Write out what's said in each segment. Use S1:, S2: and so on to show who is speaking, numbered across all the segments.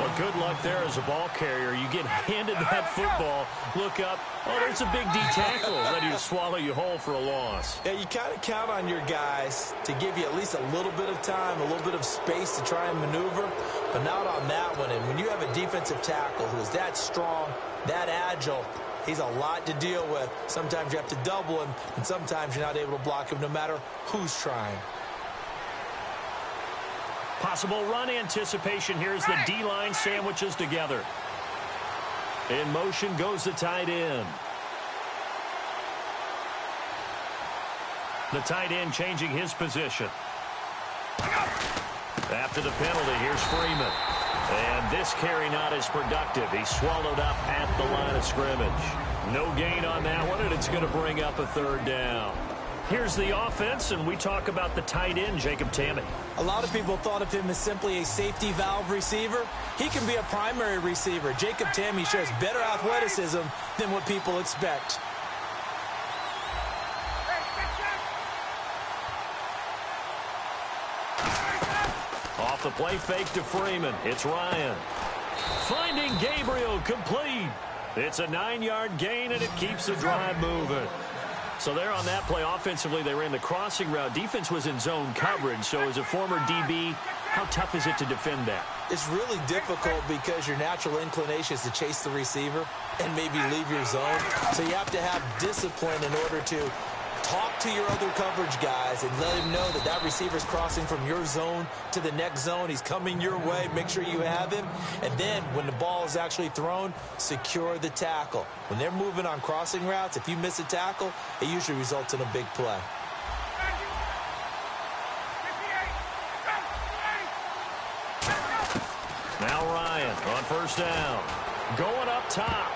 S1: Well, good luck there as a ball carrier. You get handed that football, look up, oh, there's a big D tackle ready to swallow you whole for a loss.
S2: Yeah, you kind of count on your guys to give you at least a little bit of time, a little bit of space to try and maneuver, but not on that one. And when you have a defensive tackle who is that strong, that agile, he's a lot to deal with. Sometimes you have to double him, and sometimes you're not able to block him no matter who's trying.
S1: Possible run anticipation. Here's the D-line sandwiches together. In motion goes the tight end. The tight end changing his position. After the penalty, here's Freeman. And this carry not as productive. He's swallowed up at the line of scrimmage. No gain on that one, and it's going to bring up a third down. Here's the offense, and we talk about the tight end, Jacob Tamme.
S2: A lot of people thought of him as simply a safety valve receiver. He can be a primary receiver. Jacob Tamme shows better athleticism than what people expect.
S1: Off the play fake to Freeman. It's Ryan. Finding Gabriel, complete. It's a 9-yard gain, and it keeps the drive moving. So there on that play, offensively, they ran the crossing route. Defense was in zone coverage. So as a former DB, how tough is it to defend that?
S2: It's really difficult because your natural inclination is to chase the receiver and maybe leave your zone. So you have to have discipline in order to talk to your other coverage guys and let him know that that receiver's crossing from your zone to the next zone. He's coming your way. Make sure you have him. And then when the ball is actually thrown, secure the tackle. When they're moving on crossing routes, if you miss a tackle, it usually results in a big play.
S1: Now Ryan on first down. Going up top.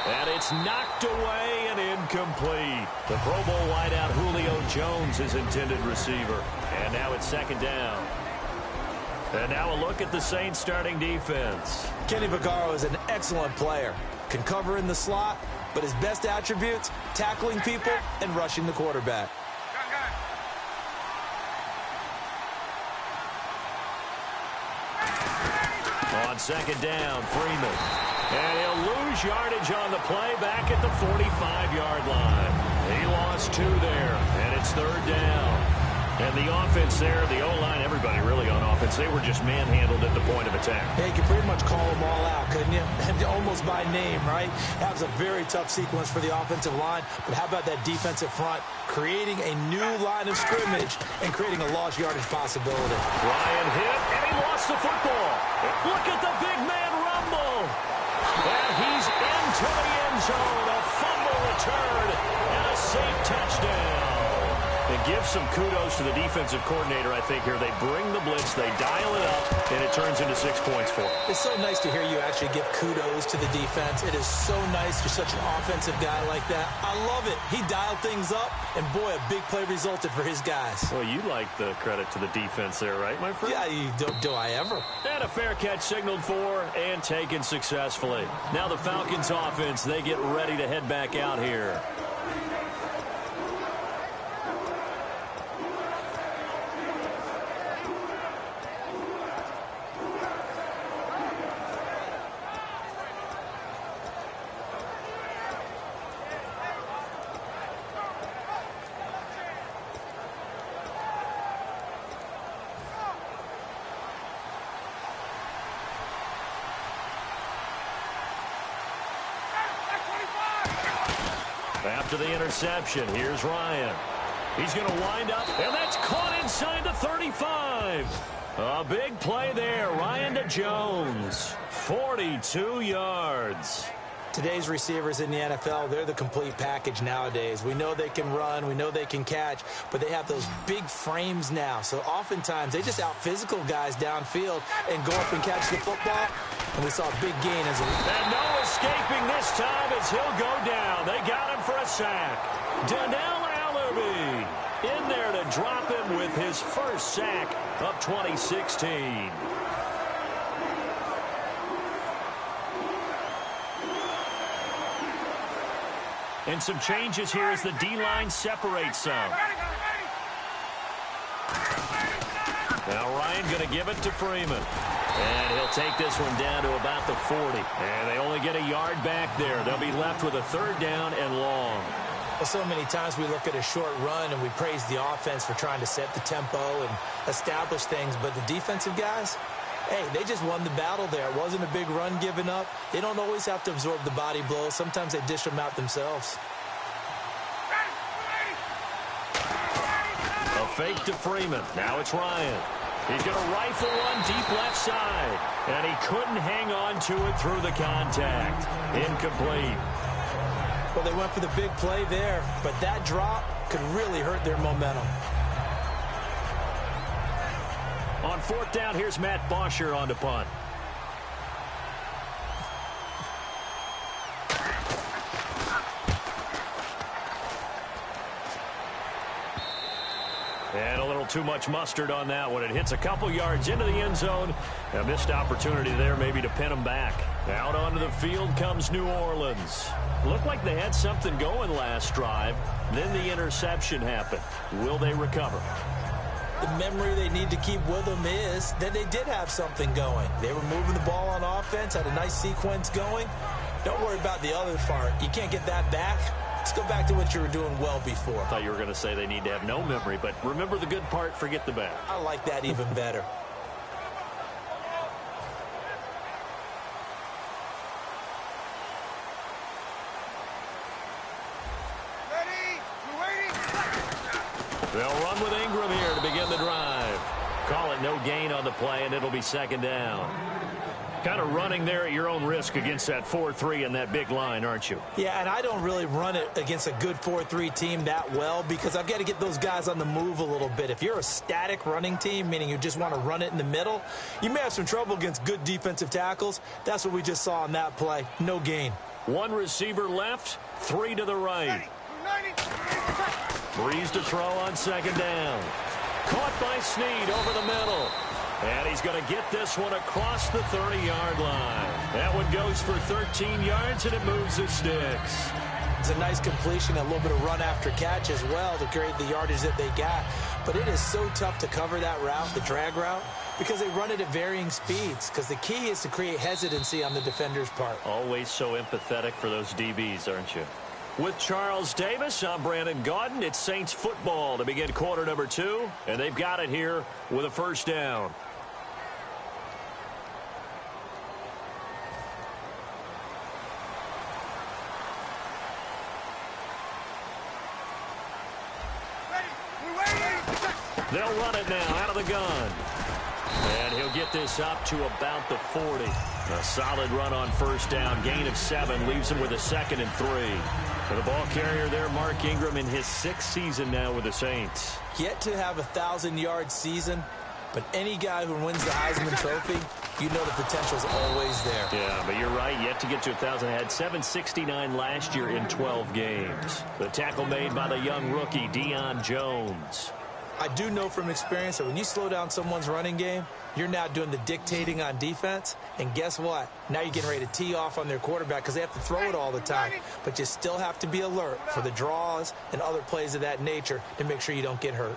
S1: And it's knocked away and incomplete. The Pro Bowl wideout Julio Jones is intended receiver. And now it's second down. And now a look at the Saints starting defense.
S2: Kenny Vaccaro is an excellent player. Can cover in the slot, but his best attributes, tackling people and rushing the quarterback.
S1: On second down, Freeman. And he'll lose yardage on the play back at the 45-yard line. He lost 2 there, and it's third down. And the offense there, the O-line, everybody really on offense, they were just manhandled at the point of attack.
S2: Yeah, you could pretty much call them all out, couldn't you? And almost by name, right? That was a very tough sequence for the offensive line. But how about that defensive front creating a new line of scrimmage and creating a lost yardage possibility?
S1: Ryan hit, and he lost the football. Look at the big man rumble. And he's into the end zone. A fumble return and a safe touchdown. And give some kudos to the defensive coordinator, I think, here. They bring the blitz, they dial it up, and it turns into 6 points for them.
S2: It's so nice to hear you actually give kudos to the defense. It is so nice. You're such an offensive guy like that. I love it. He dialed things up, and boy, a big play resulted for his guys.
S1: Well, you like the credit to the defense there, right, my friend?
S2: Yeah, do I ever?
S1: And a fair catch signaled for and taken successfully. Now the Falcons offense, they get ready to head back out here. After the interception, here's Ryan. He's going to wind up, and that's caught inside the 35. A big play there. Ryan to Jones. 42 yards.
S2: Today's receivers in the NFL, they're the complete package nowadays. We know they can run, we know they can catch, but they have those big frames now. So oftentimes they just out-physical guys downfield and go up and catch the football. And we saw a big gain as
S1: And no escaping this time as he'll go down. They got him for a sack. Donnell Allerby in there to drop him with his first sack of 2016. And some changes here as the D-line separates some. Now Ryan going to give it to Freeman. And he'll take this one down to about the 40. And they only get a yard back there. They'll be left with a 3rd down and long.
S2: Well, so many times we look at a short run and we praise the offense for trying to set the tempo and establish things. But the defensive guys, hey, they just won the battle there. It wasn't a big run given up. They don't always have to absorb the body blows. Sometimes they dish them out themselves.
S1: A fake to Freeman. Now it's Ryan. He's going to rifle one deep left side. And he couldn't hang on to it through the contact. Incomplete.
S2: Well, they went for the big play there, but that drop could really hurt their momentum.
S1: On 4th down, here's Matt Bosher on to punt. And a little too much mustard on that one. It hits a couple yards into the end zone. A missed opportunity there maybe to pin them back. Out onto the field comes New Orleans. Looked like they had something going last drive. Then the interception happened. Will they recover?
S2: The memory they need to keep with them is that they did have something going. They were moving the ball on offense, had a nice sequence going. Don't worry about the other part. You can't get that back. Let's go back to what you were doing well before.
S1: I thought you were going to say they need to have no memory, but remember the good part, forget the bad.
S2: I like that even better.
S1: They'll run with Ingram here to begin the drive. Call it no gain on the play, and it'll be 2nd down. Kind of running there at your own risk against that 4-3 and that big line, aren't you?
S2: Yeah, and I don't really run it against a good 4-3 team that well because I've got to get those guys on the move a little bit. If you're a static running team, meaning you just want to run it in the middle, you may have some trouble against good defensive tackles. That's what we just saw on that play. No gain.
S1: 1 receiver left, 3 to the right. Breeze to throw on 2nd down. Caught by Snead over the middle. And he's going to get this one across the 30-yard line. That one goes for 13 yards, and it moves the sticks.
S2: It's a nice completion, a little bit of run after catch as well to create the yardage that they got. But it is so tough to cover that route, the drag route, because they run it at varying speeds. Because the key is to create hesitancy on the defender's part.
S1: Always so empathetic for those DBs, aren't you? With Charles Davis, I'm Brandon Gaudin. It's Saints football to begin quarter number 2, and they've got it here with a 1st down. They'll run it now out of the gun. And he'll get this up to about the 40. A solid run on 1st down. Gain of 7 leaves him with a 2nd and 3. For the ball carrier there, Mark Ingram in his 6th season now with the Saints.
S2: Yet to have a 1,000-yard season, but any guy who wins the Heisman Trophy, you know the potential's always there.
S1: Yeah, but you're right. Yet to get to 1,000. Had 769 last year in 12 games. The tackle made by the young rookie, Deion Jones.
S2: I do know from experience that when you slow down someone's running game, you're now doing the dictating on defense. And guess what? Now you're getting ready to tee off on their quarterback because they have to throw it all the time. But you still have to be alert for the draws and other plays of that nature to make sure you don't get hurt.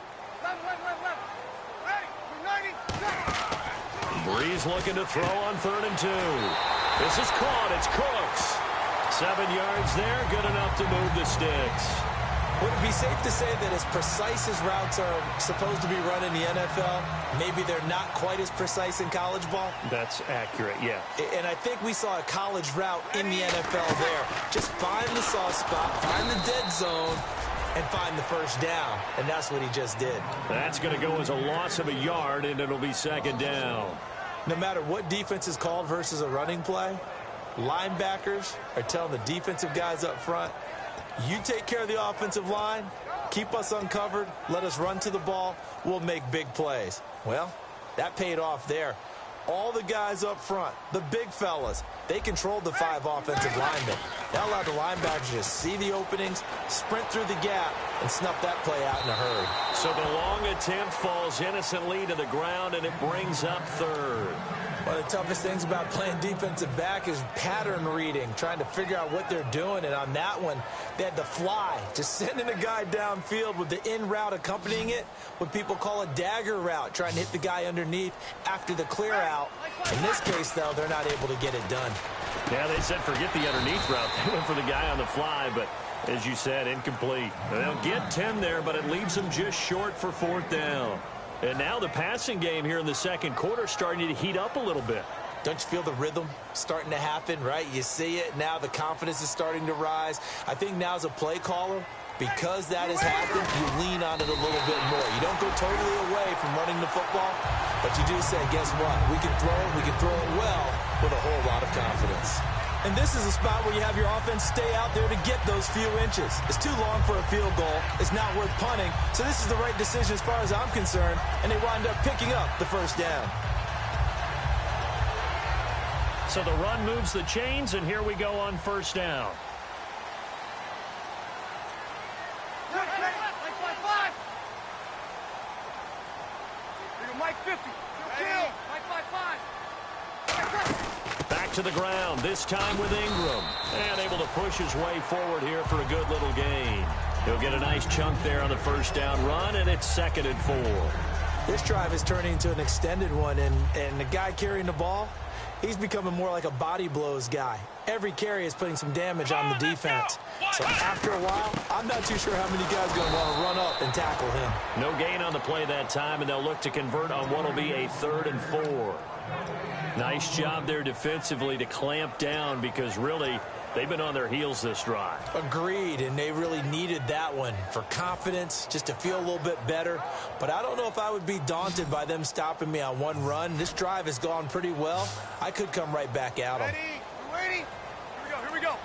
S1: Breeze looking to throw on 3rd and 2. This is caught. It's Cooks. 7 yards there. Good enough to move the sticks.
S2: Would it be safe to say that as precise as routes are supposed to be run in the NFL, maybe they're not quite as precise in college ball?
S1: That's accurate, yeah.
S2: And I think we saw a college route in the NFL there. Just find the soft spot, find the dead zone, and find the 1st down. And that's what he just did.
S1: That's going to go as a loss of a yard, and it'll be 2nd down.
S2: No matter what defense is called versus a running play, linebackers are telling the defensive guys up front, you take care of the offensive line, keep us uncovered, let us run to the ball, we'll make big plays. Well, that paid off there. All the guys up front, the big fellas, they controlled the 5 offensive linemen. That allowed the linebackers to see the openings, sprint through the gap, and snuff that play out in a hurry.
S1: So the long attempt falls innocently to the ground, and it brings up third.
S2: One of the toughest things about playing defensive back is pattern reading, trying to figure out what they're doing. And on that one, they had the fly, just sending a guy downfield with the in route accompanying it, what people call a dagger route, trying to hit the guy underneath after the clear out. In this case, though, they're not able to get it done.
S1: Yeah, they said forget the underneath route. They went for the guy on the fly, but as you said, incomplete. They'll get 10 there, but it leaves them just short for fourth down. And now the passing game here in the second quarter starting to heat up a little bit.
S2: Don't you feel the rhythm starting to happen, right? You see it now. The confidence is starting to rise. I think now as a play caller, because that has happened, you lean on it a little bit more. You don't go totally away from running the football, but you do say, guess what? We can throw it well with a whole lot of confidence. And this is a spot where you have your offense stay out there to get those few inches. It's too long for a field goal. It's not worth punting. So this is the right decision as far as I'm concerned, and they wind up picking up the first down.
S1: So the run moves the chains, and here we go on first down.
S3: Mike 50. Kill. Mike 5-5.
S1: Back to the ground, this time with Ingram. And able to push his way forward here for a good little gain. He'll get a nice chunk there on the first down run, and it's 2nd and 4.
S2: This drive is turning into an extended one, and the guy carrying the ball, he's becoming more like a body blows guy. Every carry is putting some damage on the defense. So after a while, I'm not too sure how many guys are going to want to run up and tackle him.
S1: No gain on the play that time, and they'll look to convert on what will be a 3rd and 4. Nice job there defensively to clamp down because really they've been on their heels this drive.
S2: Agreed, and they really needed that one for confidence, just to feel a little bit better. But I don't know if I would be daunted by them stopping me on one run. This drive has gone pretty well. I could come right back at them.
S3: Ready? We're waiting. Here we go.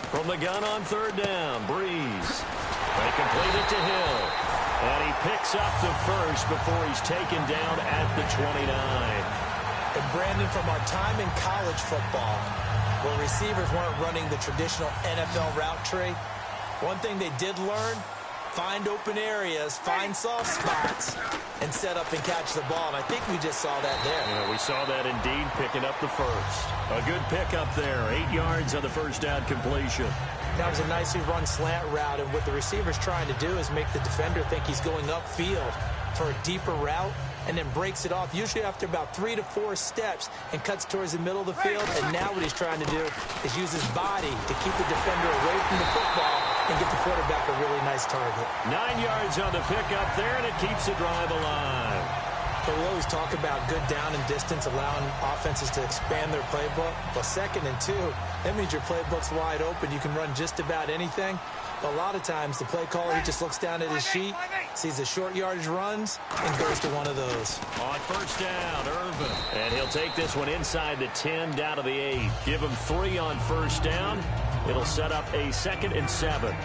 S1: From the gun on 3rd down, Breeze. They complete it to Hill. And he picks up the first before he's taken down at the 29.
S2: And Brandon, from our time in college football, where receivers weren't running the traditional NFL route tree, one thing they did learn, find open areas, find soft spots, and set up and catch the ball. And I think we just saw that there.
S1: Yeah, we saw that indeed, picking up the first. A good pickup there, 8 yards on the first down completion.
S2: That was a nicely run slant route, and what the receiver's trying to do is make the defender think he's going upfield for a deeper route, and then breaks it off, usually after about 3 to 4 steps, and cuts towards the middle of the field. And now what he's trying to do is use his body to keep the defender away from the football and get the quarterback a really nice target.
S1: 9 yards on the pickup there, and it keeps the drive alive.
S2: But we always talk about good down and distance, allowing offenses to expand their playbook. Well, 2nd and 2, that means your playbook's wide open. You can run just about anything. But a lot of times, the play caller, he just looks down at his sheet, sees the short yardage runs, and goes to one of those.
S1: On first down, Irvin. And he'll take this one inside the 10, down to the 8. Give him 3 on first down. It'll set up a 2nd and 7.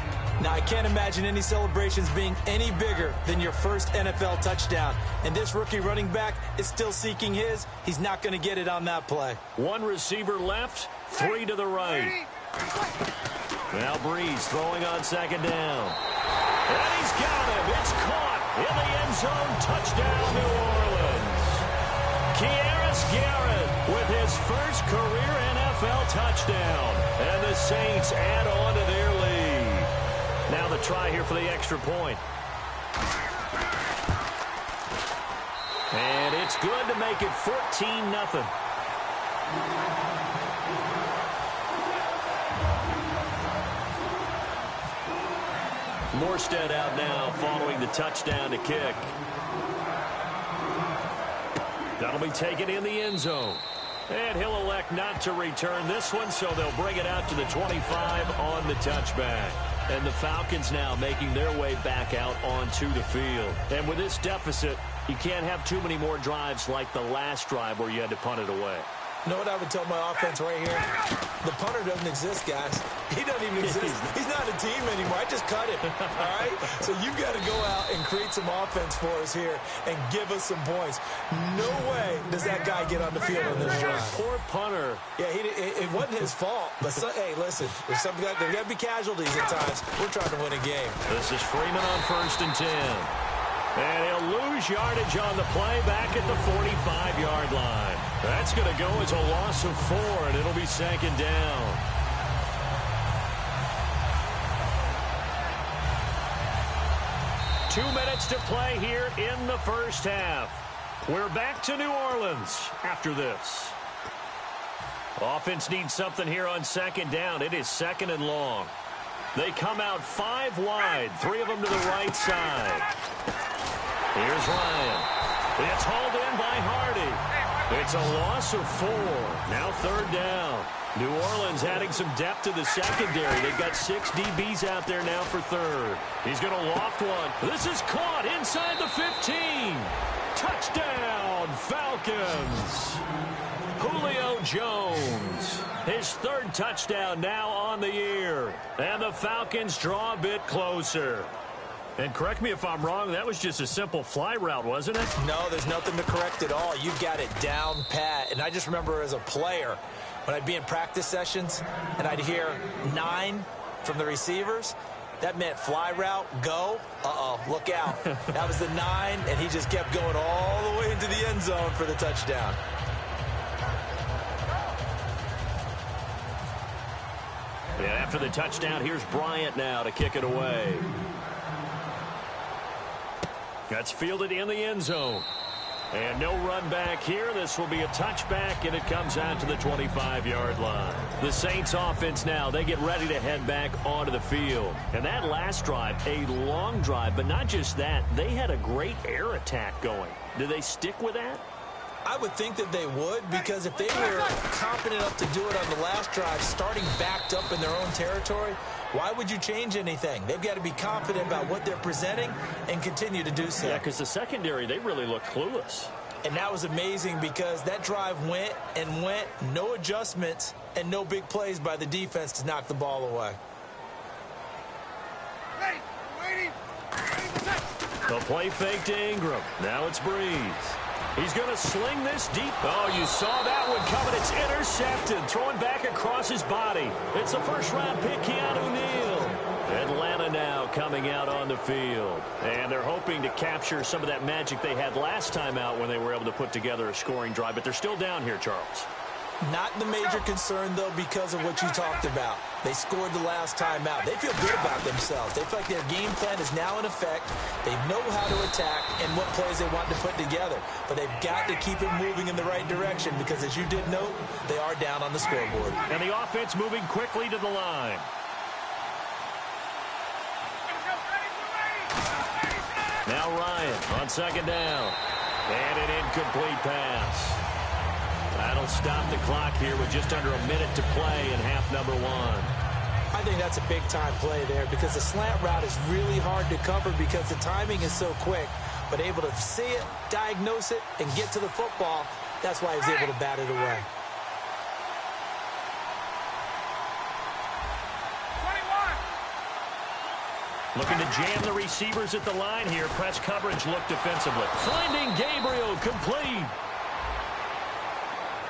S2: Now, I can't imagine any celebrations being any bigger than your first NFL touchdown. And this rookie running back is still seeking his. He's not going to get it on that play.
S1: 1 receiver left, 3 to the right. Now Breeze throwing on 2nd down. And he's got him. It's caught in the end zone. Touchdown, New Orleans. Kearis Garrett with his first career NFL touchdown. And the Saints add on to their lead. Now the try here for the extra point. And it's good to make it 14-0. Morstead out now following the touchdown to kick. That'll be taken in the end zone. And he'll elect not to return this one, so they'll bring it out to the 25 on the touchback. And the Falcons now making their way back out onto the field. And with this deficit, you can't have too many more drives like the last drive where you had to punt it away.
S2: You know what I would tell my offense right here? The punter doesn't exist, guys. He doesn't even exist. He's not a team anymore. I just cut him, all right? So you've got to go out and create some offense for us here and give us some points. No way does that guy get on the field on this drive.
S1: Poor punter.
S2: Yeah, it wasn't his fault. But, hey, listen, there's got to be casualties at times. We're trying to win a game.
S1: This is Freeman on 1st and 10. And he'll lose yardage on the play back at the 45-yard line. That's going to go as a loss of 4, and it'll be 2nd down. Two minutes to play here in the first half. We're back to New Orleans after this. Offense needs something here on 2nd down. It is 2nd and long. They come out 5 wide, 3 of them to the right side. Here's Ryan. It's hauled in by Hardy. It's a loss of 4. Now 3rd down. New Orleans adding some depth to the secondary. They've got 6 DBs out there now for 3rd. He's going to loft one. This is caught inside the 15. Touchdown, Falcons. Julio Jones. His 3rd touchdown now on the year. And the Falcons draw a bit closer. And correct me if I'm wrong, that was just a simple fly route, wasn't it?
S2: No, there's nothing to correct at all. You got it down pat. And I just remember as a player, when I'd be in practice sessions and I'd hear 9 from the receivers, that meant fly route, go. Uh-oh, look out. That was the 9, and he just kept going all the way into the end zone for the touchdown.
S1: And after the touchdown, here's Bryant now to kick it away. That's fielded in the end zone. And no run back here. This will be a touchback, and it comes out to the 25-yard line. The Saints offense now, they get ready to head back onto the field. And that last drive, a long drive, but not just that. They had a great air attack going. Do they stick with that?
S2: I would think that they would, because if they were confident enough to do it on the last drive, starting backed up in their own territory, why would you change anything? They've got to be confident about what they're presenting and continue to do so.
S1: Yeah, because the secondary, they really look clueless.
S2: And that was amazing because that drive went and went, no adjustments, and no big plays by the defense to knock the ball away.
S3: Waiting.
S1: The play fake to Ingram. Now it's Breeze. He's going to sling this deep. Oh, you saw that one coming. It's intercepted. Throwing back across his body. It's a first-round pick, Keanu Neal. Atlanta now coming out on the field. And they're hoping to capture some of that magic they had last time out when they were able to put together a scoring drive. But they're still down here, Charles.
S2: Not the major concern, though, because of what you talked about. They scored the last time out. They feel good about themselves. They feel like their game plan is now in effect. They know how to attack and what plays they want to put together. But they've got to keep it moving in the right direction because, as you did note, they are down on the scoreboard.
S1: And the offense moving quickly to the line. Now Ryan on 2nd down. And an incomplete pass. That'll stop the clock here with just under a minute to play in half number 1.
S2: I think that's a big-time play there because the slant route is really hard to cover because the timing is so quick. But able to see it, diagnose it, and get to the football, that's why he was able to bat it away.
S3: 21.
S1: Looking to jam the receivers at the line here. Press coverage look defensively. Finding Gabriel complete.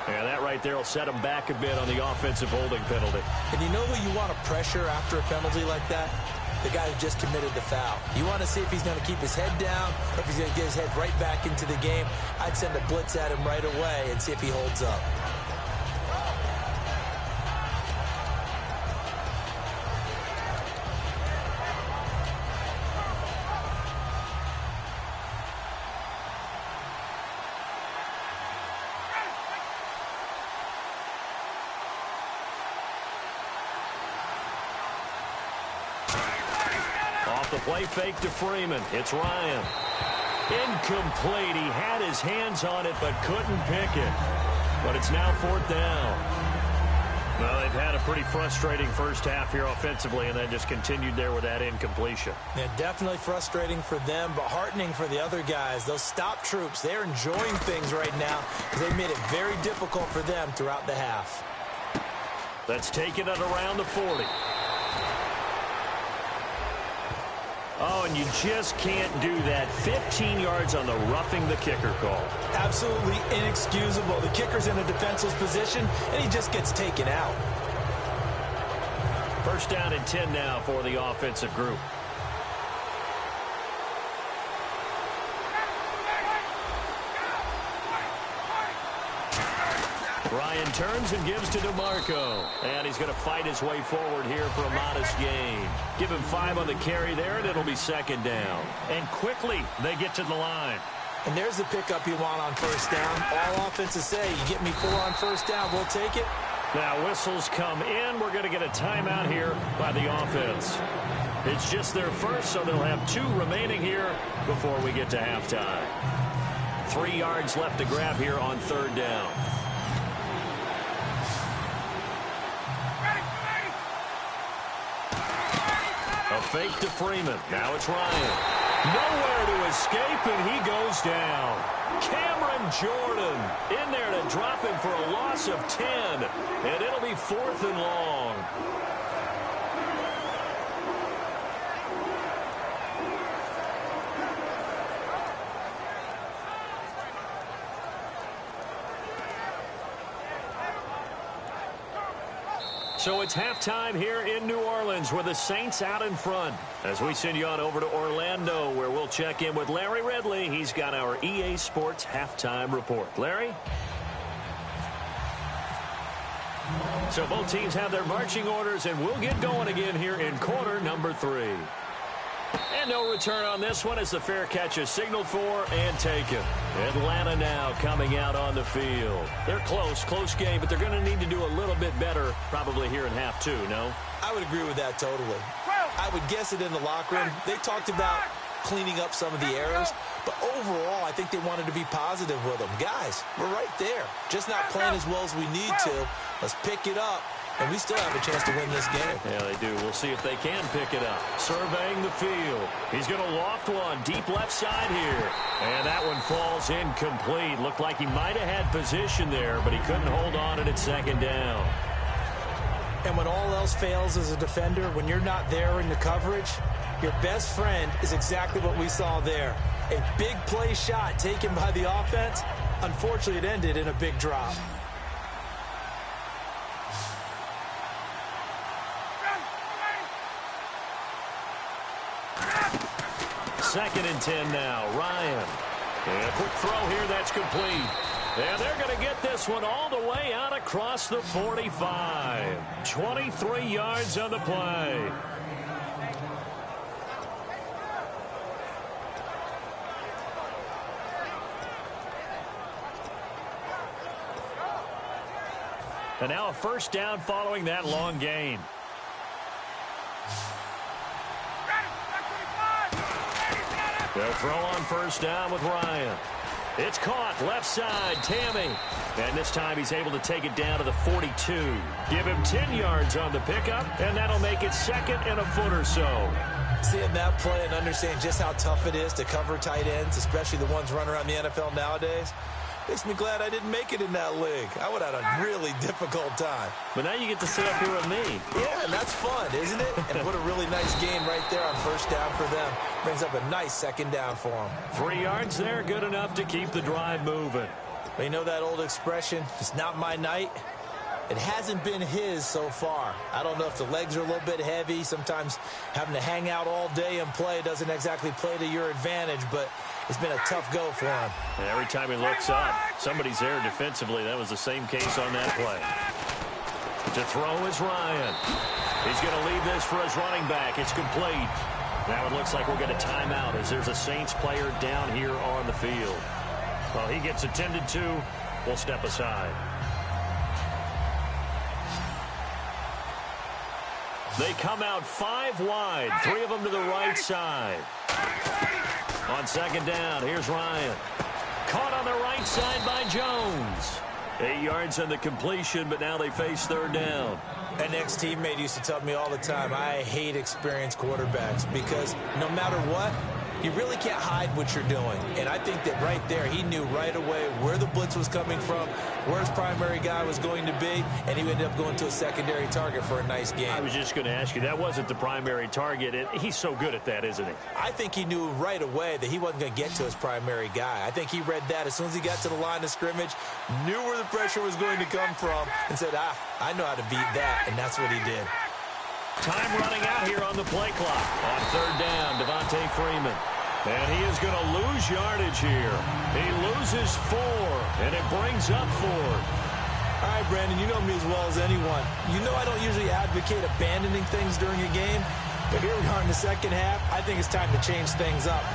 S1: Yeah, that right there will set him back a bit on the offensive holding penalty.
S2: And you know who you want to pressure after a penalty like that? The guy who just committed the foul. You want to see if he's going to keep his head down or if he's going to get his head right back into the game. I'd send a blitz at him right away and see if he holds up.
S1: The play fake to Freeman. It's Ryan. Incomplete. He had his hands on it but couldn't pick it. But it's now 4th down. Well, they've had a pretty frustrating first half here offensively, and then just continued there with that incompletion.
S2: Yeah, definitely frustrating for them, but heartening for the other guys. Those stop troops, they're enjoying things right now because they've made it very difficult for them throughout the half.
S1: That's taken it around the 40. Oh, and you just can't do that. 15 yards on the roughing the kicker call.
S2: Absolutely inexcusable. The kicker's in a defenseless position, and he just gets taken out.
S1: First down and 10 now for the offensive group. Ryan turns and gives to DeMarco. And he's going to fight his way forward here for a modest gain. Give him 5 on the carry there, and it'll be second down. And quickly, they get to the line.
S2: And there's the pickup you want on first down. All offenses say, you get me 4 on first down, we'll take it.
S1: Now whistles come in. We're going to get a timeout here by the offense. It's just their first, so they'll have 2 remaining here before we get to halftime. 3 yards left to grab here on third down. A fake to Freeman. Now it's Ryan. Nowhere to escape, and he goes down. Cameron Jordan in there to drop him for a loss of 10. And it'll be 4th and long. So it's halftime here in New Orleans with the Saints out in front. As we send you on over to Orlando, where we'll check in with Larry Ridley. He's got our EA Sports halftime report. Larry? So both teams have their marching orders, and we'll get going again here in quarter number 3. And no return on this one as the fair catch is signaled for and taken. Atlanta now coming out on the field. They're close game, but they're going to need to do a little bit better probably here in half 2, no?
S2: I would agree with that totally. I would guess it in the locker room. They talked about cleaning up some of the errors, but overall, I think they wanted to be positive with them. Guys, we're right there. Just not playing as well as we need to. Let's pick it up. And we still have a chance to win this game.
S1: Yeah, they do. We'll see if they can pick it up. Surveying the field. He's going to loft one deep left side here. And that one falls incomplete. Looked like he might have had position there, but he couldn't hold on at second down.
S2: And when all else fails as a defender, when you're not there in the coverage, your best friend is exactly what we saw there. A big play shot taken by the offense. Unfortunately, it ended in a big drop.
S1: Second and 10 now. Ryan. And a quick throw here. That's complete. And they're going to get this one all the way out across the 45. 23 yards on the play. And now a first down following that long gain. They'll throw on first down with Ryan. It's caught left side, Tammy. And this time he's able to take it down to the 42. Give him 10 yards on the pickup, and that'll make it second and a foot or so.
S2: Seeing that play and understanding just how tough it is to cover tight ends, especially the ones running around the NFL nowadays, makes me glad I didn't make it in that league. I would have had a really difficult time.
S1: But now you get to sit up here with me.
S2: Yeah, and that's fun, isn't it? And what a really nice game right there on first down for them. Brings up a nice second down for them.
S1: 3 yards there, good enough to keep the drive moving.
S2: But you know that old expression, it's not my night? It hasn't been his so far. I don't know if the legs are a little bit heavy. Sometimes having to hang out all day and play doesn't exactly play to your advantage, but it's been a tough go for him.
S1: And every time he looks up, somebody's there defensively. That was the same case on that play. To throw is Ryan. He's going to leave this for his running back. It's complete. Now it looks like we'll get a timeout as there's a Saints player down here on the field. Well, he gets attended to. We'll step aside. They come out 5 wide, 3 of them to the right side. On second down, here's Ryan. Caught on the right side by Jones. 8 yards on the completion, but now they face third down.
S2: An ex-teammate used to tell me all the time, I hate experienced quarterbacks because no matter what, you really can't hide what you're doing. And I think that right there, he knew right away where the blitz was coming from, where his primary guy was going to be, and he ended up going to a secondary target for a nice game.
S1: I was just going to ask you, that wasn't the primary target. He's so good at that, isn't he?
S2: I think he knew right away that he wasn't going to get to his primary guy. I think he read that as soon as he got to the line of scrimmage, knew where the pressure was going to come from, and said, I know how to beat that, and that's what he did.
S1: Time running out here on the play clock. On third down, Devontae Freeman. And he is going to lose yardage here. He loses 4, and it brings up 4.
S2: All right, Brandon, you know me as well as anyone. You know I don't usually advocate abandoning things during a game, but here we are in the second half. I think it's time to change things up.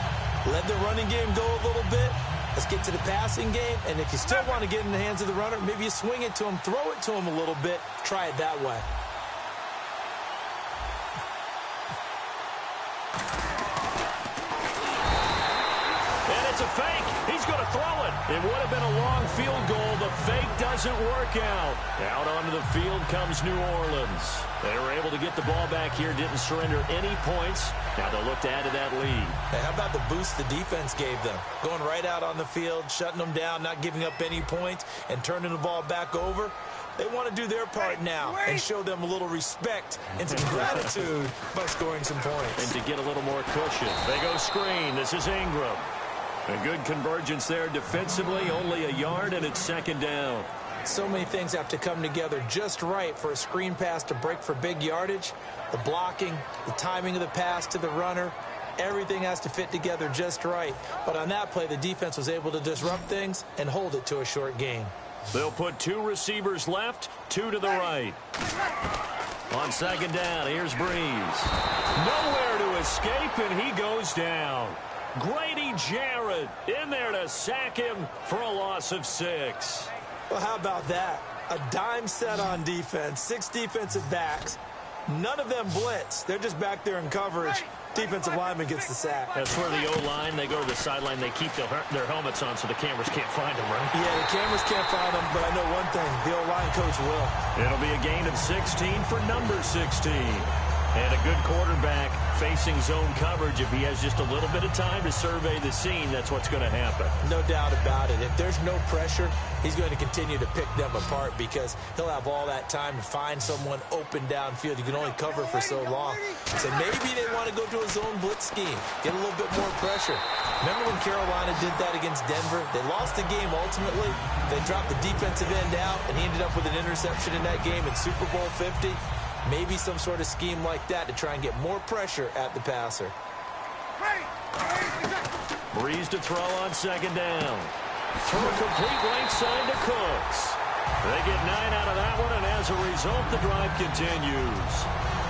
S2: Let the running game go a little bit. Let's get to the passing game, and if you still want to get in the hands of the runner, maybe you swing it to him, throw it to him a little bit, try it that way.
S1: It's a fake. He's going to throw it. It would have been a long field goal. The fake doesn't work out. Out onto the field comes New Orleans. They were able to get the ball back here, didn't surrender any points. Now they'll look to add to that lead.
S2: Hey, how about the boost the defense gave them? Going right out on the field, shutting them down, not giving up any points, and turning the ball back over. They want to do their part now and show them a little respect and some gratitude by scoring some points.
S1: And to get a little more cushion. They go screen. This is Ingram. A good convergence there defensively, only a yard, and it's second down.
S2: So many things have to come together just right for a screen pass to break for big yardage. The blocking, the timing of the pass to the runner, everything has to fit together just right. But on that play, the defense was able to disrupt things and hold it to a short gain.
S1: They'll put 2 receivers left, 2 to the right. On second down, here's Breeze. Nowhere to escape, and he goes down. Grady Jarrett in there to sack him for a loss of 6.
S2: Well, how about that? A dime set on defense, 6 defensive backs. None of them blitz. They're just back there in coverage. Defensive lineman gets the sack.
S1: That's where the O-line, they go to the sideline, they keep their helmets on so the cameras can't find them, right?
S2: Yeah, the cameras can't find them, but I know one thing, the O-line coach will.
S1: It'll be a gain of 16 for number 16. And a good quarterback facing zone coverage. If he has just a little bit of time to survey the scene, that's what's going to happen.
S2: No doubt about it. If there's no pressure, he's going to continue to pick them apart because he'll have all that time to find someone open downfield. You can only cover for so long. So maybe they want to go to a zone blitz scheme, get a little bit more pressure. Remember when Carolina did that against Denver? They lost the game ultimately. They dropped the defensive end out, and he ended up with an interception in that game in Super Bowl 50. Maybe some sort of scheme like that to try and get more pressure at the passer.
S1: Breeze to throw on second down. Throw complete right side to Cooks. They get 9 out of that one, and as a result, the drive continues.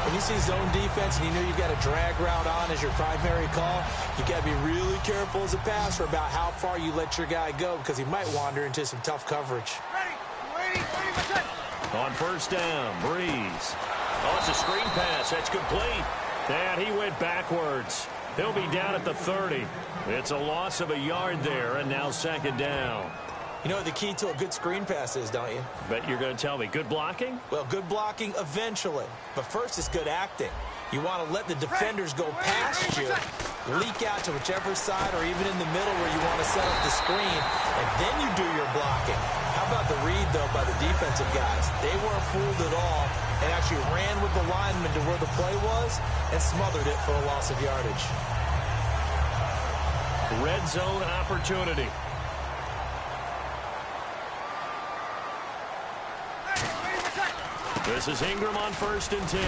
S2: When you see zone defense and you know you've got a drag route on as your primary call, you got to be really careful as a passer about how far you let your guy go because he might wander into some tough coverage.
S1: On first down, Breeze. Oh, it's a screen pass. That's complete. And he went backwards. He'll be down at the 30. It's a loss of a yard there, and now second down.
S2: You know what the key to a good screen pass is, don't you?
S1: Bet you're going to tell me. Good blocking?
S2: Well, good blocking eventually. But first is good acting. You want to let the defenders go past you, leak out to whichever side or even in the middle where you want to set up the screen, and then you do your blocking. How about the read, though, by the defensive guys? They weren't fooled at all and actually ran with the lineman to where the play was and smothered it for a loss of yardage.
S1: Red zone opportunity. This is Ingram on 1st and 10.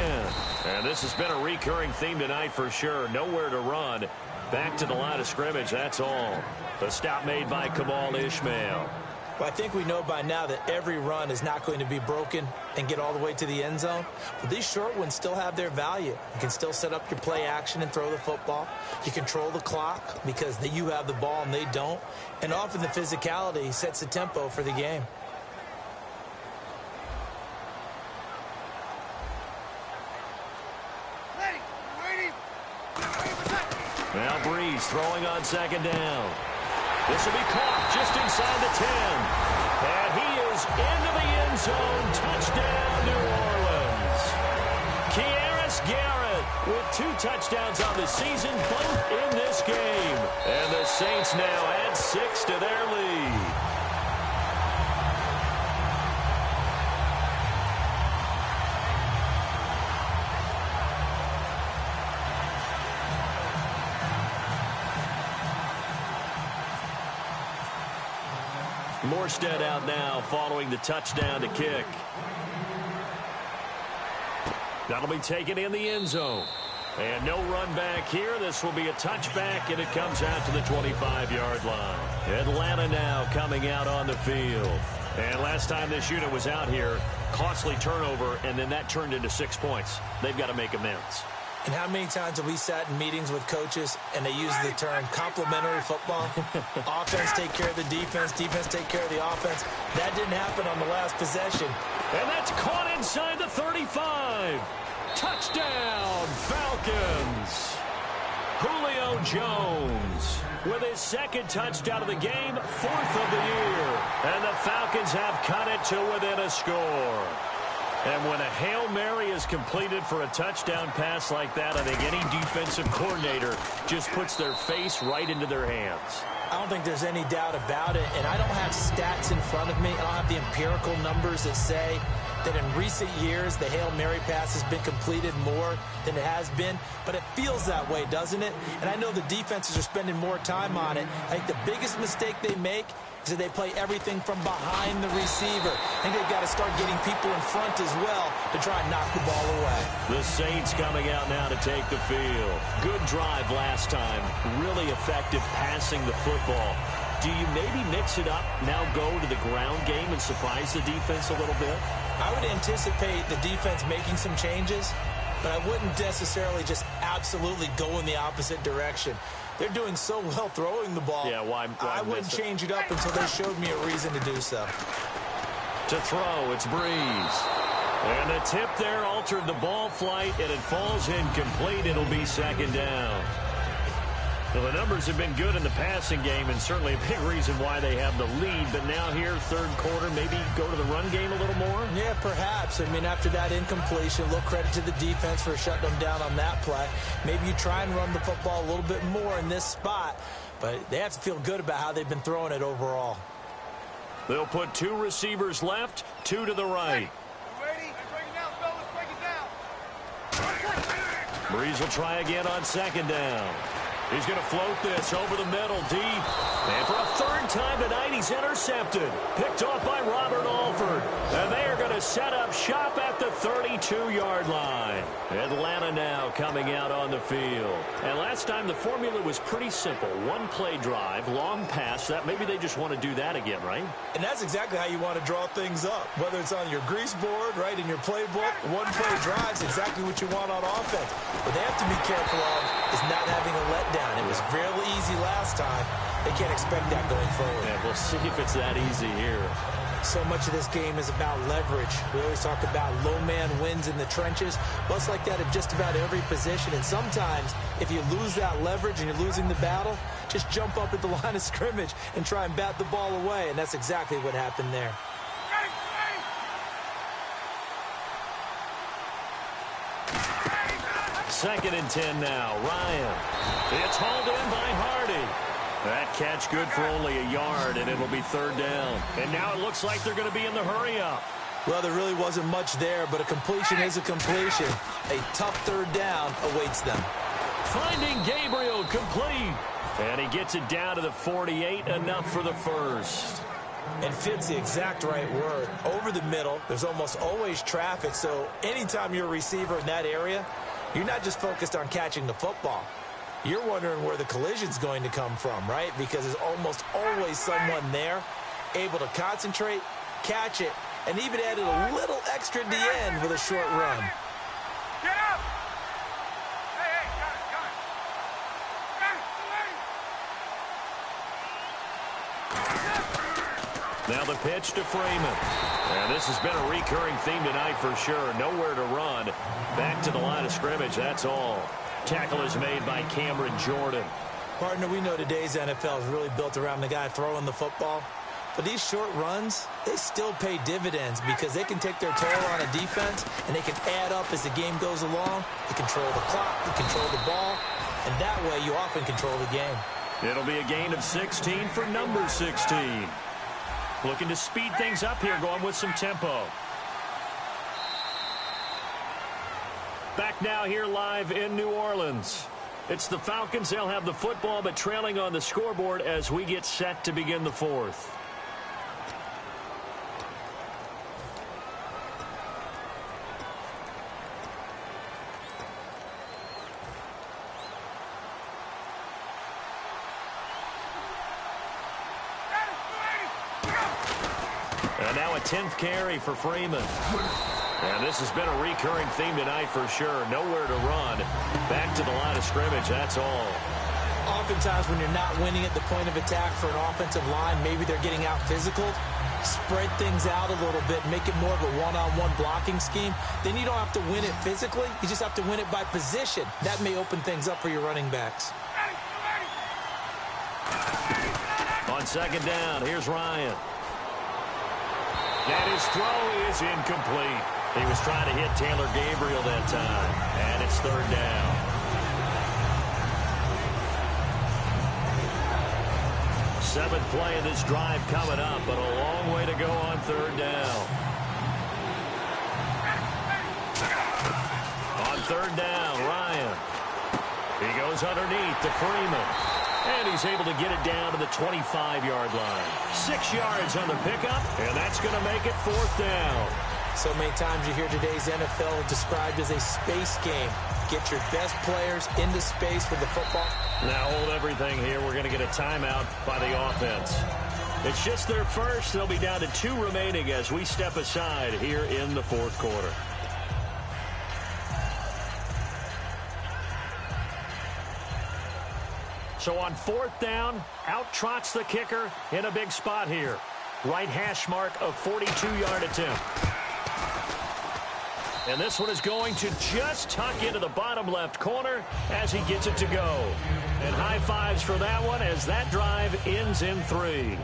S1: And this has been a recurring theme tonight for sure. Nowhere to run. Back to the line of scrimmage, that's all. The stop made by Kamal Ishmael.
S2: Well, I think we know by now that every run is not going to be broken and get all the way to the end zone. But these short ones still have their value. You can still set up your play action and throw the football. You control the clock because you have the ball and they don't. And often the physicality sets the tempo for the game.
S1: Now Breeze throwing on second down. This will be caught just inside the 10. And he goes into the end zone. Touchdown, New Orleans. Garrett with 2 touchdowns on the season, both in this game. And the Saints now add 6 to their lead. Morstead out now following the touchdown to kick. That'll be taken in the end zone. And no run back here. This will be a touchback, and it comes out to the 25-yard line. Atlanta now coming out on the field. And last time this unit was out here, costly turnover, and then that turned into 6 points. They've got to make amends.
S2: And how many times have we sat in meetings with coaches and they use the term complementary football? Offense take care of the defense, defense take care of the offense. That didn't happen on the last possession.
S1: And that's caught inside the 35. Touchdown, Falcons. Julio Jones with his 2nd touchdown of the game, 4th of the year. And the Falcons have cut it to within a score. And when a Hail Mary is completed for a touchdown pass like that, I think any defensive coordinator just puts their face right into their hands.
S2: I don't think there's any doubt about it, and I don't have stats in front of me. I don't have the empirical numbers that say that in recent years the Hail Mary pass has been completed more than it has been, but it feels that way, doesn't it? And I know the defenses are spending more time on it. I think the biggest mistake they make is that they play everything from behind the receiver. I think they've got to start getting people in front as well to try and knock the ball away.
S1: The Saints coming out now to take the field. Good drive last time. Really effective passing the football. Do you maybe mix it up, now go to the ground game and surprise the defense a little bit?
S2: I would anticipate the defense making some changes, but I wouldn't necessarily just absolutely go in the opposite direction. They're doing so well throwing the ball.
S1: Yeah, why
S2: I wouldn't change it up until they showed me a reason to do so.
S1: To throw, it's Breeze. And the tip there altered the ball flight, and it falls incomplete. It'll be 2nd down. Well, the numbers have been good in the passing game, and certainly a big reason why they have the lead. But now here, 3rd quarter, maybe go to the run game a little more?
S2: Yeah, perhaps. I mean, after that incompletion, a little credit to the defense for shutting them down on that play. Maybe you try and run the football a little bit more in this spot, but they have to feel good about how they've been throwing it overall.
S1: They'll put 2 receivers left, 2 to the right.
S3: Ready? Break it down, fellas. Break it down.
S1: Breeze will try again on 2nd down. He's going to float this over the middle, deep. And for a 3rd time tonight, he's intercepted. Picked off by Robert Alford. And they are going to set up shop at the 32-yard line. Atlanta now coming out on the field. And last time, the formula was pretty simple. 1-play drive, long pass. That maybe they just want to do that again, right?
S2: And that's exactly how you want to draw things up. Whether it's on your grease board, right, in your playbook, 1-play drive is exactly what you want on offense. What they have to be careful of is not having a letdown. It was real easy last time. They can't expect that going forward.
S1: Yeah, we'll see if it's that easy here.
S2: So much of this game is about leverage. We always talk about low man wins in the trenches. Well, it's like that at just about every position. And sometimes, if you lose that leverage and you're losing the battle, just jump up at the line of scrimmage and try and bat the ball away. And that's exactly what happened there.
S1: 2nd and 10 now. Ryan. It's hauled in by Hardy. That catch good for only a yard, and it'll be 3rd down. And now it looks like they're going to be in the hurry-up.
S2: Well, there really wasn't much there, but a completion is a completion. A tough 3rd down awaits them.
S1: Finding Gabriel complete. And he gets it down to the 48, enough for the 1st.
S2: And fits the exact right word. Over the middle, there's almost always traffic, so anytime you're a receiver in that area, you're not just focused on catching the football. You're wondering where the collision's going to come from, right? Because there's almost always someone there able to concentrate, catch it, and even added a little extra at the end with a short run.
S3: Get up! Hey, got it.
S1: Now the pitch to Freeman. And this has been a recurring theme tonight for sure. Nowhere to run. Back to the line of scrimmage, that's all. Tackle is made by Cameron Jordan.
S2: Partner, we know today's NFL is really built around the guy throwing the football. But these short runs, they still pay dividends because they can take their toll on a defense and they can add up as the game goes along. They control the clock, they control the ball, and that way you often control the game.
S1: It'll be a gain of 16 for number 16. Looking to speed things up here, going with some tempo. Back now here live in New Orleans. It's the Falcons. They'll have the football, but trailing on the scoreboard as we get set to begin the fourth. And now a 10th carry for Freeman. And this has been a recurring theme tonight for sure. Nowhere to run. Back to the line of scrimmage, that's all.
S2: Oftentimes when you're not winning at the point of attack for an offensive line, maybe they're getting out physical. Spread things out a little bit, make it more of a one-on-one blocking scheme. Then you don't have to win it physically. You just have to win it by position. That may open things up for your running backs.
S1: On second down, here's Ryan. And his throw is incomplete. He was trying to hit Taylor Gabriel that time. And it's third down. Seventh play of this drive coming up, but a long way to go on third down. On third down, Ryan. He goes underneath to Freeman. And he's able to get it down to the 25-yard line. 6 yards on the pickup, and that's going to make it fourth down.
S2: So many times you hear today's NFL described as a space game. Get your best players into space with the football.
S1: Now hold everything here. We're going to get a timeout by the offense. It's just their first. They'll be down to 2 remaining as we step aside here in the fourth quarter. So on fourth down, out trots the kicker in a big spot here. Right hash mark of 42-yard attempt. And this one is going to just tuck into the bottom left corner as he gets it to go. And high fives for that one as that drive ends in 3.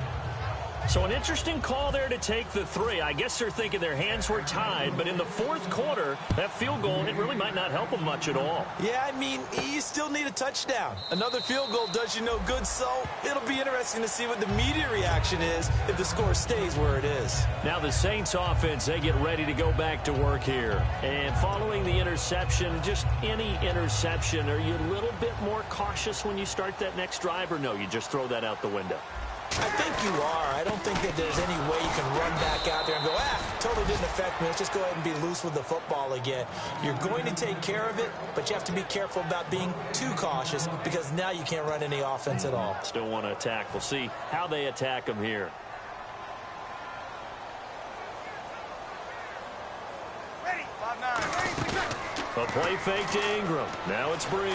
S1: So an interesting call there to take the 3. I guess they're thinking their hands were tied, but in the fourth quarter, that field goal, it really might not help them much at all.
S2: Yeah, I mean, you still need a touchdown. Another field goal does you no good, so it'll be interesting to see what the media reaction is if the score stays where it is.
S1: Now the Saints offense, they get ready to go back to work here. And following the interception, just any interception, are you a little bit more cautious when you start that next drive, or no, you just throw that out the window?
S2: I think you are. I don't think that there's any way you can run back out there and go, totally didn't affect me. Let's just go ahead and be loose with the football again. You're going to take care of it, but you have to be careful about being too cautious because now you can't run any offense at all.
S1: Still want to attack. We'll see how they attack them here.
S3: Ready, 5-9.
S1: A play fake to Ingram. Now it's Breeze.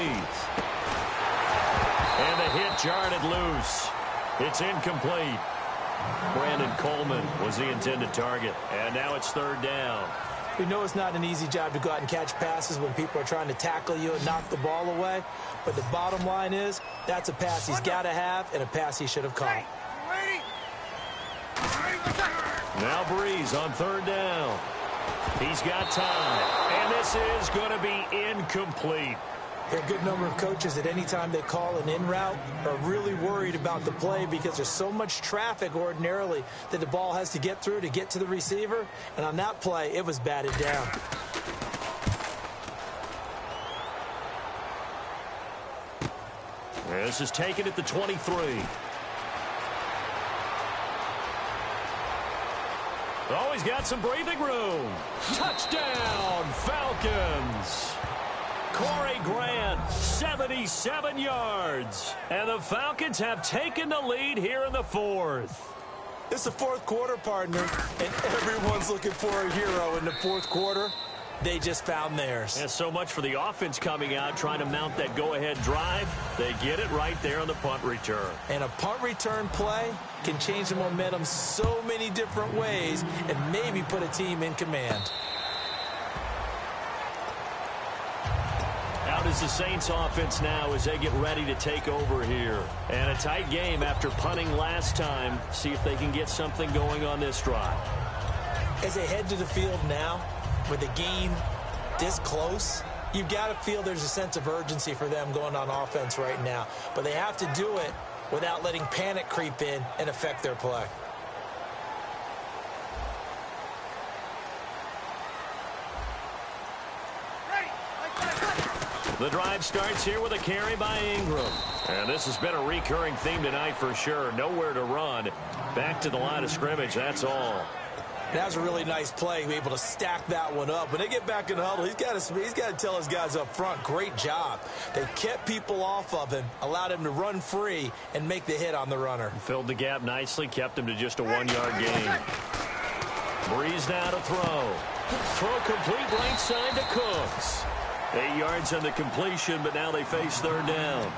S1: And the hit jarred it loose. It's incomplete. Brandon Coleman was the intended target. And now it's third down.
S2: We know it's not an easy job to go out and catch passes when people are trying to tackle you and knock the ball away. But the bottom line is, that's a pass he's got to have and a pass he should have caught.
S3: Ready.
S1: Now Breeze on third down. He's got time. And this is going to be incomplete.
S2: There are a good number of coaches that any time they call an in route are really worried about the play because there's so much traffic ordinarily that the ball has to get through to get to the receiver. And on that play, it was batted down.
S1: This is taken at the 23. Oh, he's got some breathing room. Touchdown, Falcons. Corey Grant, 77 yards. And the Falcons have taken the lead here in the fourth.
S2: It's the fourth quarter, partner, and everyone's looking for a hero in the fourth quarter. They just found theirs.
S1: And so much for the offense coming out, trying to mount that go-ahead drive. They get it right there on the punt return.
S2: And a punt return play can change the momentum so many different ways and maybe put a team in command.
S1: Out is is the Saints offense now as they get ready to take over here. And a tight game after punting last time. See if they can get something going on this drive.
S2: As they head to the field now, with the game this close, you've got to feel there's a sense of urgency for them going on offense right now. But they have to do it without letting panic creep in and affect their play.
S1: The drive starts here with a carry by Ingram. And this has been a recurring theme tonight for sure. Nowhere to run. Back to the line of scrimmage, that's all.
S2: That was a really nice play, able to stack that one up. When they get back in the huddle, he's got to tell his guys up front, great job. They kept people off of him, allowed him to run free, and make the hit on the runner.
S1: Filled the gap nicely, kept him to just a 1-yard gain. Breeze now to throw. Throw complete right side to Cooks. 8 yards on the completion, but now they face third down.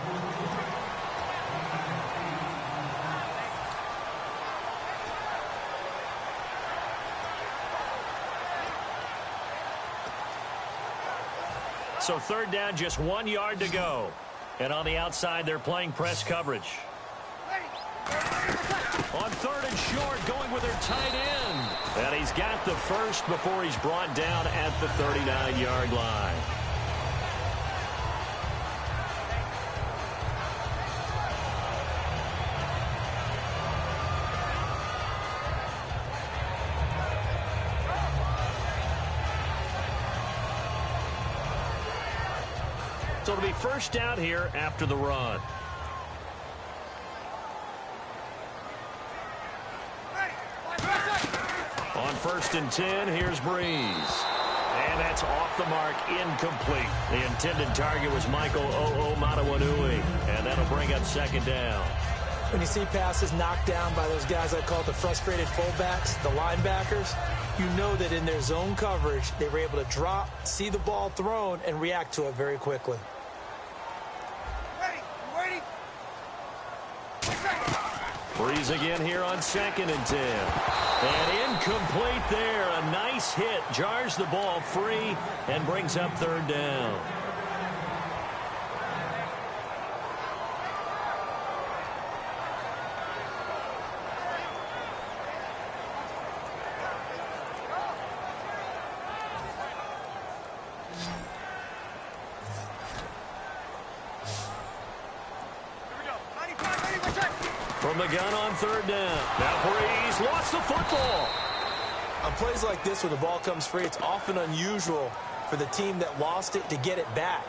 S1: So third down, just 1 yard to go. And on the outside, they're playing press coverage. On third and short, going with their tight end. And he's got the first before he's brought down at the 39-yard line. So it'll be first down here after the run. On first and 10, here's Breeze. And that's off the mark, incomplete. The intended target was Michael Matawanui, and that'll bring up second down.
S2: When you see passes knocked down by those guys I call the frustrated fullbacks, the linebackers, you know that in their zone coverage, they were able to drop, see the ball thrown, and react to it very quickly.
S1: Breeze again here on second and 10. And incomplete there. A nice hit. Jars the ball free and brings up third down. From the gun on third down. Now Breeze lost the football.
S2: On plays like this where the ball comes free, it's often unusual for the team that lost it to get it back.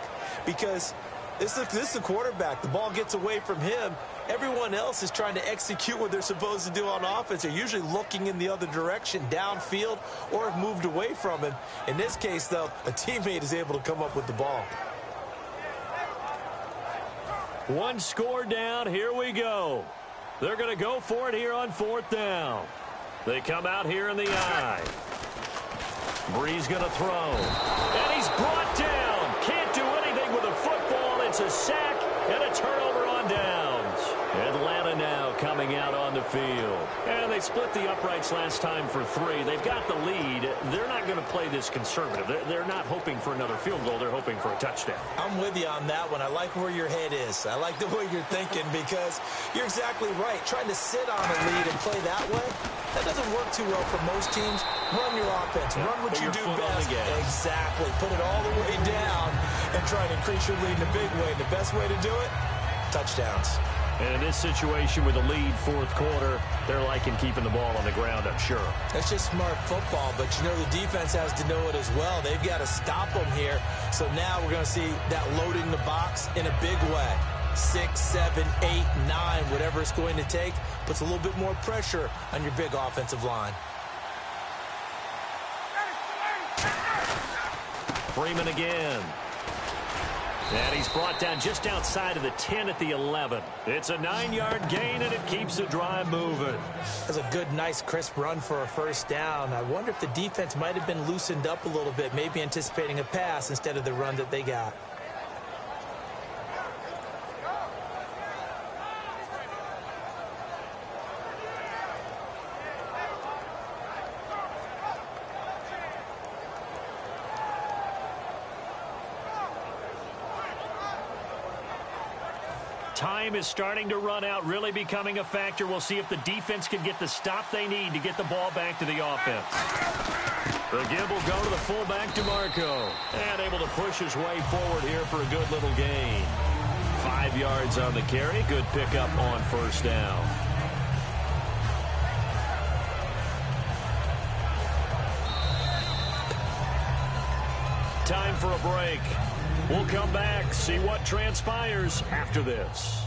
S2: Because this is the quarterback. The ball gets away from him. Everyone else is trying to execute what they're supposed to do on offense. They're usually looking in the other direction, downfield, or have moved away from him. In this case, though, a teammate is able to come up with the ball.
S1: One score down. Here we go. They're going to go for it here on fourth down. They come out here in the eye. Breeze going to throw. And he's brought down. Can't do anything with the football. It's a sack and a turnover on downs. Atlanta now coming out on the field. And they split the uprights last time for 3. They've got the lead. They're not going to play this conservative. They're not hoping for another field goal. They're hoping for a touchdown.
S2: I'm with you on that one. I like where your head is. I like the way you're thinking because you're exactly right. Trying to sit on a lead and play that way, that doesn't work too well for most teams. Run your offense. Run what you do best. Exactly. Put it all the way down and try to increase your lead in a big way. The best way to do it, touchdowns.
S1: And in this situation with a lead fourth quarter, they're liking keeping the ball on the ground, I'm sure.
S2: That's just smart football, but you know the defense has to know it as well. They've got to stop them here. So now we're going to see that loading the box in a big way. 6, 7, 8, 9, whatever it's going to take, puts a little bit more pressure on your big offensive line.
S1: Freeman again. And he's brought down just outside of the 10 at the 11. It's a 9-yard gain, and it keeps the drive moving.
S2: That's a good, nice, crisp run for a first down. I wonder if the defense might have been loosened up a little bit, maybe anticipating a pass instead of the run that they got.
S1: Time is starting to run out, really becoming a factor. We'll see if the defense can get the stop they need to get the ball back to the offense. The give will go to the fullback, DeMarco. And able to push his way forward here for a good little gain. 5 yards on the carry. Good pickup on first down. Time for a break. We'll come back, see what transpires after this.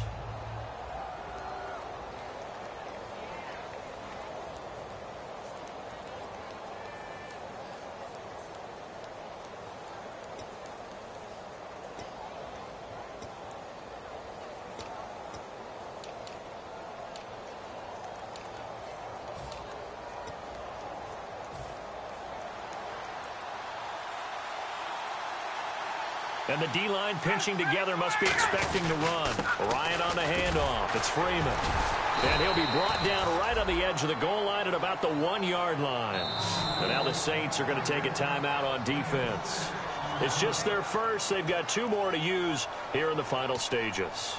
S1: And the D-line pinching together must be expecting to run. Ryan on the handoff. It's Freeman. And he'll be brought down right on the edge of the goal line at about the 1-yard line. And now the Saints are going to take a timeout on defense. It's just their first. They've got 2 more to use here in the final stages.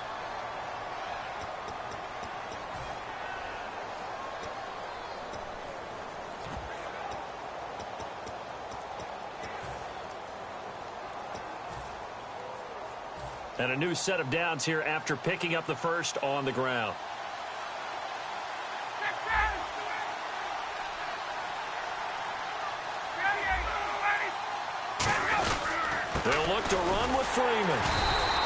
S1: And a new set of downs here after picking up the first on the ground. They'll look to run with Freeman.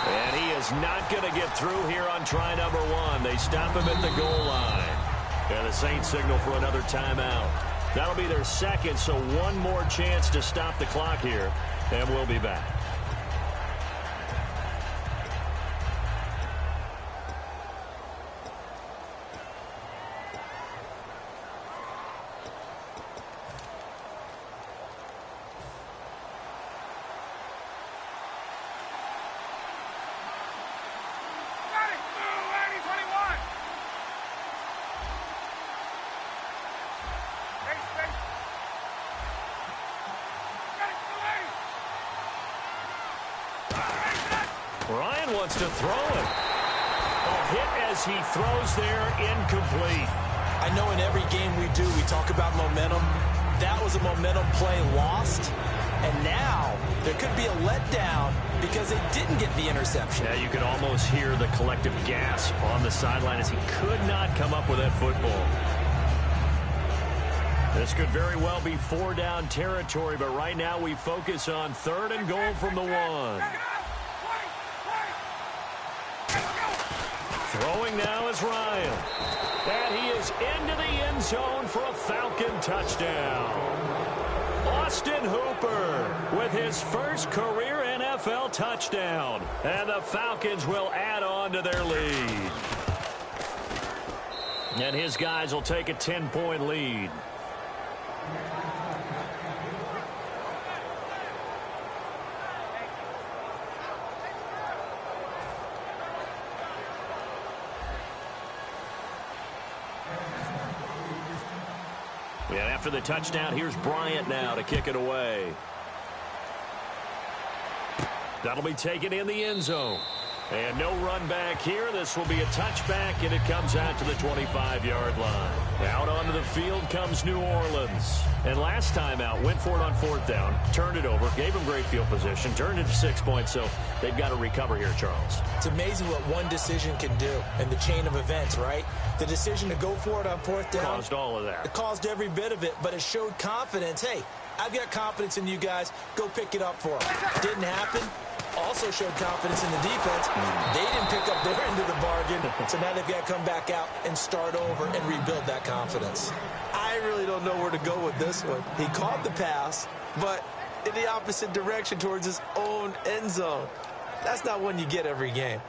S1: And he is not going to get through here on try number 1. They stop him at the goal line. And the Saints signal for another timeout. That'll be their second, so one more chance to stop the clock here. And we'll be back. Ryan wants to throw it. A hit as he throws there, incomplete.
S2: I know in every game we do, we talk about momentum. That was a momentum play lost. And now there could be a letdown because they didn't get the interception.
S1: Yeah, you could almost hear the collective gasp on the sideline as he could not come up with that football. This could very well be 4-down territory, but right now we focus on 3rd and goal from the 1. Throwing now is Ryan. And he is into the end zone for a Falcon touchdown. Austin Hooper with his first career NFL touchdown. And the Falcons will add on to their lead. And his guys will take a 10-point lead. And after the touchdown, here's Bryant now to kick it away. That'll be taken in the end zone. And no run back here. This will be a touchback, and it comes out to the 25-yard line. Out onto the field comes New Orleans. And last time out, went for it on 4th down, turned it over, gave them great field position, turned it to 6 points, so they've got to recover here, Charles.
S2: It's amazing what one decision can do in the chain of events, right? The decision to go for it on 4th down.
S1: Caused all of that.
S2: It caused every bit of it, but it showed confidence. Hey, I've got confidence in you guys. Go pick it up for them. Didn't happen. Also showed confidence in the defense. They didn't pick up their end of the bargain, so now they've got to come back out and start over and rebuild that confidence. I really don't know where to go with this one. He caught the pass, but in the opposite direction towards his own end zone. That's not one you get every game.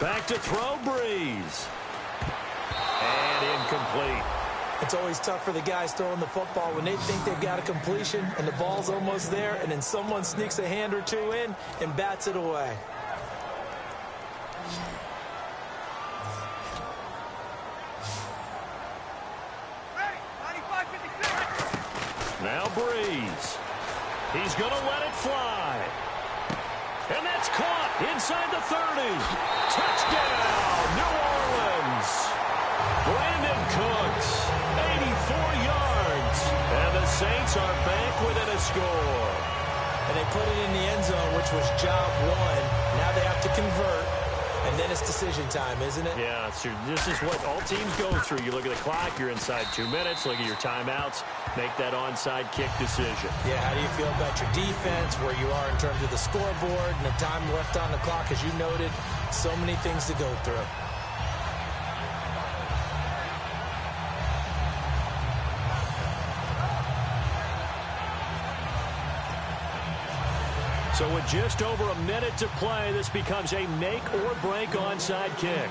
S1: Back to throw, Breeze. And incomplete.
S2: It's always tough for the guys throwing the football when they think they've got a completion and the ball's almost there, and then someone sneaks a hand or two in and bats it away.
S1: Now Breeze. He's going to let it fly. And that's caught inside the 30. Touchdown, New Orleans. Brandon Cooks, 84 yards. And the Saints are back within a score.
S2: And they put it in the end zone, which was job one. Now they have to convert. And then it's decision time, isn't it?
S1: Yeah, so this is what all teams go through. You look at the clock, you're inside 2 minutes. Look at your timeouts. Make that onside kick decision.
S2: Yeah, how do you feel about your defense, where you are in terms of the scoreboard, and the time left on the clock, as you noted? So many things to go through.
S1: So with just over a minute to play, this becomes a make-or-break onside kick.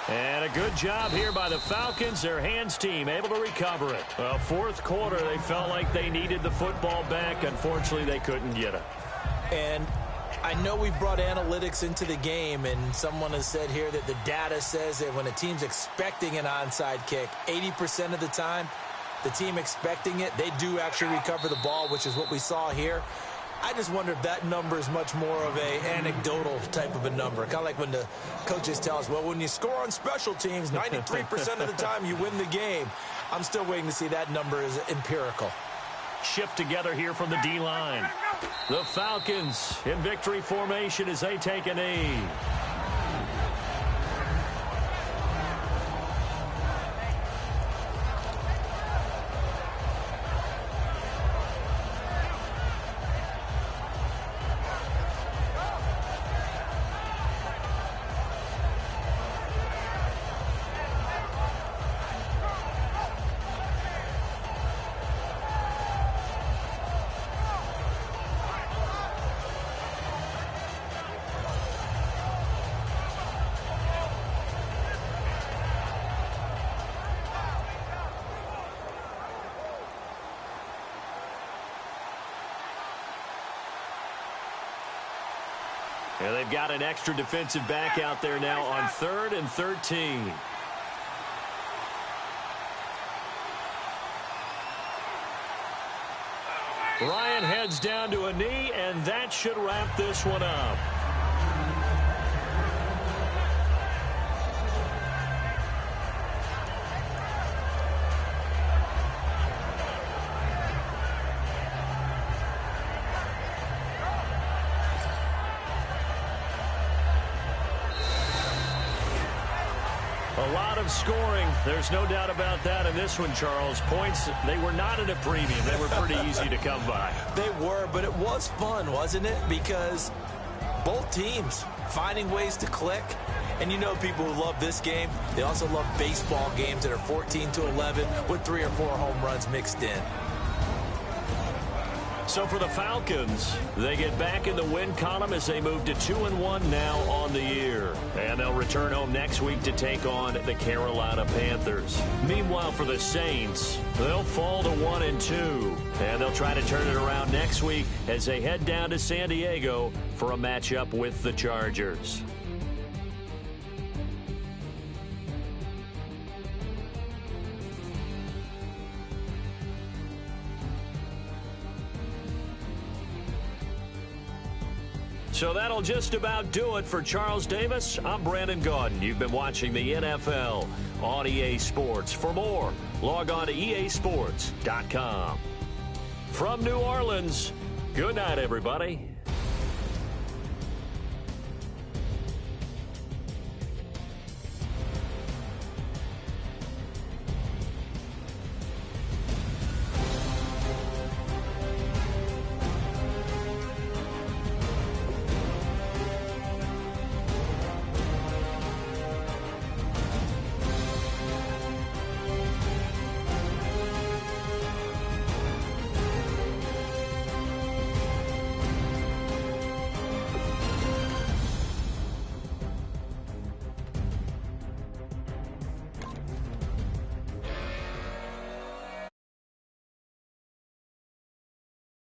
S1: And a good job here by the Falcons. Their hands team able to recover it. Well, fourth quarter, they felt like they needed the football back. Unfortunately, they couldn't get it.
S2: And I know we've brought analytics into the game, and someone has said here that the data says that when a team's expecting an onside kick, 80% of the time, the team expecting it, they do actually recover the ball, which is what we saw here. I just wonder if that number is much more of a anecdotal type of a number. Kind of like when the coaches tell us, well, when you score on special teams, 93% of the time you win the game. I'm still waiting to see that number is empirical.
S1: Shift together here from the D-line. The Falcons in victory formation as they take a knee. Yeah, they've got an extra defensive back out there now on 3rd and 13. Ryan heads down to a knee, and that should wrap this one up. A lot of scoring. There's no doubt about that in this one, Charles. Points, they were not at a premium. They were pretty easy to come by.
S2: They were, but it was fun, wasn't it? Because both teams finding ways to click. And you know people who love this game, they also love baseball games that are 14-11 with 3 or 4 home runs mixed in.
S1: So for the Falcons, they get back in the win column as they move to 2-1 now on the year. And they'll return home next week to take on the Carolina Panthers. Meanwhile, for the Saints, they'll fall to 1-2. And they'll try to turn it around next week as they head down to San Diego for a matchup with the Chargers. So that'll just about do it for Charles Davis. I'm Brandon Gaudin. You've been watching the NFL on EA Sports. For more, log on to easports.com. From New Orleans, good night, everybody.